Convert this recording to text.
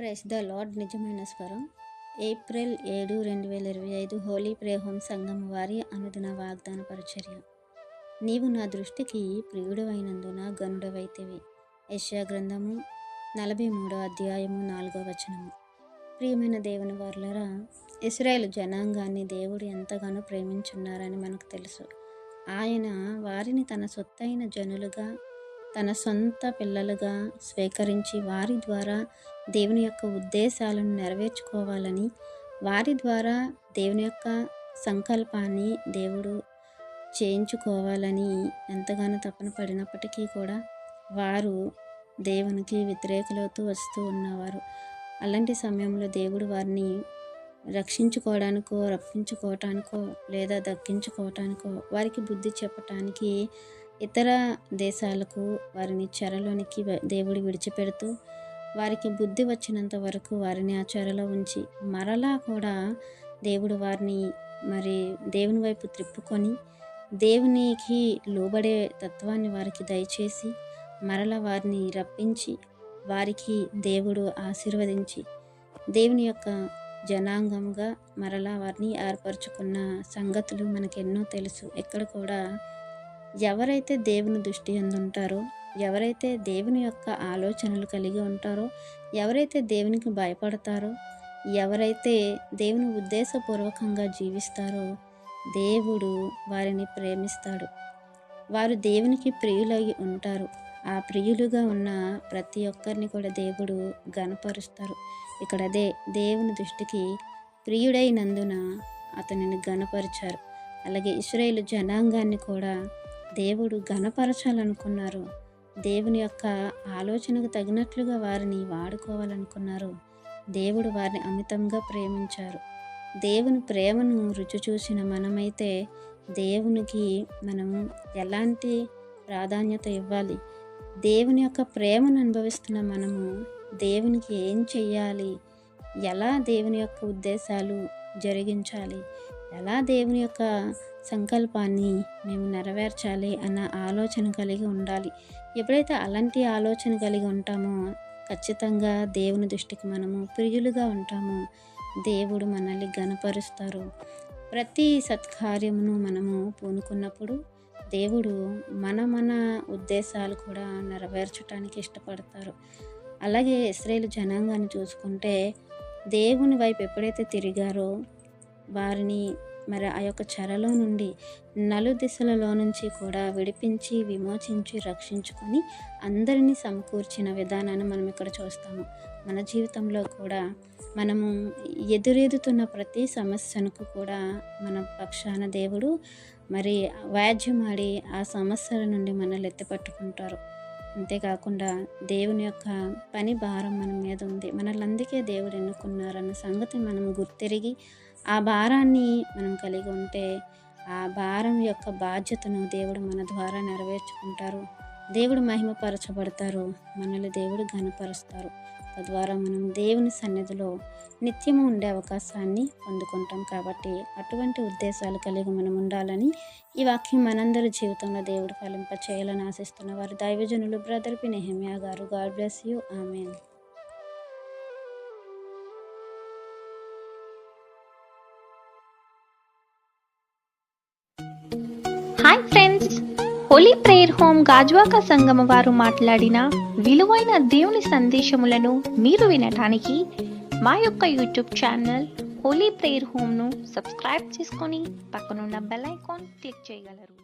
Praise the lord. నిజమైన స్వరం. April 7, 2025 Holi prayer home సంఘం వారి అనుదిన వాగ్దాన పరిచర్య. నీవు నా దృష్టికి ప్రియుడవైనందున గనుడవైతివి. యెషయా గ్రంథము 43వ అధ్యాయము 4వ వచనము. ప్రియమైన దేవుని వారలారా, ఇశ్రాయేలు జనాంగాన్ని దేవుడు ఎంతగానో ప్రేమించున్నారని మనకు తెలుసు. ఆయన వారిని తన సొత్తైన జనులుగా, తన సొంత పిల్లలుగా స్వీకరించి వారి ద్వారా దేవుని యొక్క ఉద్దేశాలను నెరవేర్చుకోవాలని, వారి ద్వారా దేవుని యొక్క సంకల్పాన్ని దేవుడు చేయించుకోవాలని ఎంతగానో తపన పడినప్పటికీ కూడా వారు దేవునికి వ్యతిరేకులవుతూ వస్తూ ఉన్నవారు. అలాంటి సమయంలో దేవుడు వారిని రక్షించుకోవడానికో, రప్పించుకోవటానికో లేదా దక్కించుకోవటానికో, వారికి బుద్ధి చెప్పటానికి ఇతర దేశాలకు వారిని చెరలోనికి దేవుడు విడిచిపెడుతూ, వారికి బుద్ధి వచ్చినంత వరకు వారిని ఆ చెరలో ఉంచి మరలా కూడా దేవుడు వారిని దేవుని వైపు త్రిప్పుకొని దేవునికి లోబడే తత్వాన్ని వారికి దయచేసి మరలా వారిని రప్పించి వారికి దేవుడు ఆశీర్వదించి దేవుని యొక్క జనాంగంగా మరలా వారిని ఏర్పరచుకున్న సంగతులు మనకెన్నో తెలుసు. ఎక్కడ కూడా ఎవరైతే దేవుని దృష్టి అందుంటారో, ఎవరైతే దేవుని యొక్క ఆలోచనలు కలిగి ఉంటారో, ఎవరైతే దేవునికి భయపడతారో, ఎవరైతే దేవుని ఉద్దేశపూర్వకంగా జీవిస్తారో దేవుడు వారిని ప్రేమిస్తాడు. వారు దేవునికి ప్రియులై ఉంటారు. ఆ ప్రియులుగా ఉన్న ప్రతి ఒక్కరిని కూడా దేవుడు ఘనపరుస్తారు. ఇక్కడ దేవుని దృష్టికి ప్రియుడైనందున అతనిని ఘనపరిచారు. అలాగే ఇశ్రాయేలు జనాంగాన్ని కూడా దేవుడు ఘనపరచాలనుకున్నారు. దేవుని యొక్క ఆలోచనకు తగినట్లుగా వారిని వాడుకోవాలనుకున్నారు. దేవుడు వారిని అమితంగా ప్రేమించారు. దేవుని ప్రేమను రుచి చూసిన మనమైతే దేవునికి మనము ఎలాంటి ప్రాధాన్యత ఇవ్వాలి, దేవుని యొక్క ప్రేమను అనుభవిస్తున్న మనము దేవునికి ఏం చెయ్యాలి, ఎలా దేవుని యొక్క ఉద్దేశాలు జరిగించాలి, ఎలా దేవుని యొక్క సంకల్పాన్ని మేము నెరవేర్చాలి అన్న ఆలోచన కలిగి ఉండాలి. ఎప్పుడైతే అలాంటి ఆలోచన కలిగి ఉంటామో ఖచ్చితంగా దేవుని దృష్టికి మనము ప్రియులుగా ఉంటాము. దేవుడు మనల్ని ఘనపరుస్తారు. ప్రతి సత్కార్యమును మనము పూనుకున్నప్పుడు దేవుడు మన ఉద్దేశాలు కూడా నెరవేర్చడానికి ఇష్టపడతారు. అలాగే ఇశ్రాయేలు జనాంగాన్ని చూసుకుంటే దేవుని వైపు ఎప్పుడైతే తిరిగారో వారిని ఆ యొక్క చెరలో నుండి నలుదిశలలో నుంచి కూడా విడిపించి, విమోచించి, రక్షించుకొని అందరినీ సమకూర్చిన విధానాన్ని మనం ఇక్కడ చూస్తాము. మన జీవితంలో కూడా మనము ఎదురెదుతున్న ప్రతి సమస్యకు కూడా మన పక్షాన దేవుడు వ్యాజ్యమాడి ఆ సమస్యల నుండి మనల్ని ఎత్తిపట్టుకుంటారు. అంతేకాకుండా దేవుని యొక్క పని భారం మన మీద ఉంది. మనల్ని అందుకే దేవుడు ఎన్నుకున్నారన్న సంగతి మనం గుర్తెరిగి ఆ భారాన్ని మనం కలిగి ఉంటే ఆ భారం యొక్క బాధ్యతను దేవుడు మన ద్వారా నెరవేర్చుకుంటారు. దేవుడు మహిమపరచబడతారు. మనల్ని దేవుడు ఘనపరుస్తారు. తద్వారా మనం దేవుని సన్నిధిలో నిత్యము ఉండే అవకాశాన్ని పొందుకుంటాం. కాబట్టి అటువంటి ఉద్దేశాలు కలిగి మనం ఉండాలని ఈ వాక్యం మనందరి జీవితంలో దేవుడు ఫలింప చేయాలని ఆశిస్తున్న వారు దైవజనులు బ్రదర్ పి నెహెమ్యా గారు. God bless you. Amen. Hi friends, Holi prayer home Gajuwaka సంగమ వారు మాట్లాడిన విలువైన దేవుని సందేశములను మీరు వినటానికి మా యొక్క యూట్యూబ్ ఛానల్ హోలీ ప్రేయర్ హోమ్ను సబ్స్క్రైబ్ చేసుకొని పక్కనున్న బెల్ ఐకాన్ క్లిక్ చేయగలరు.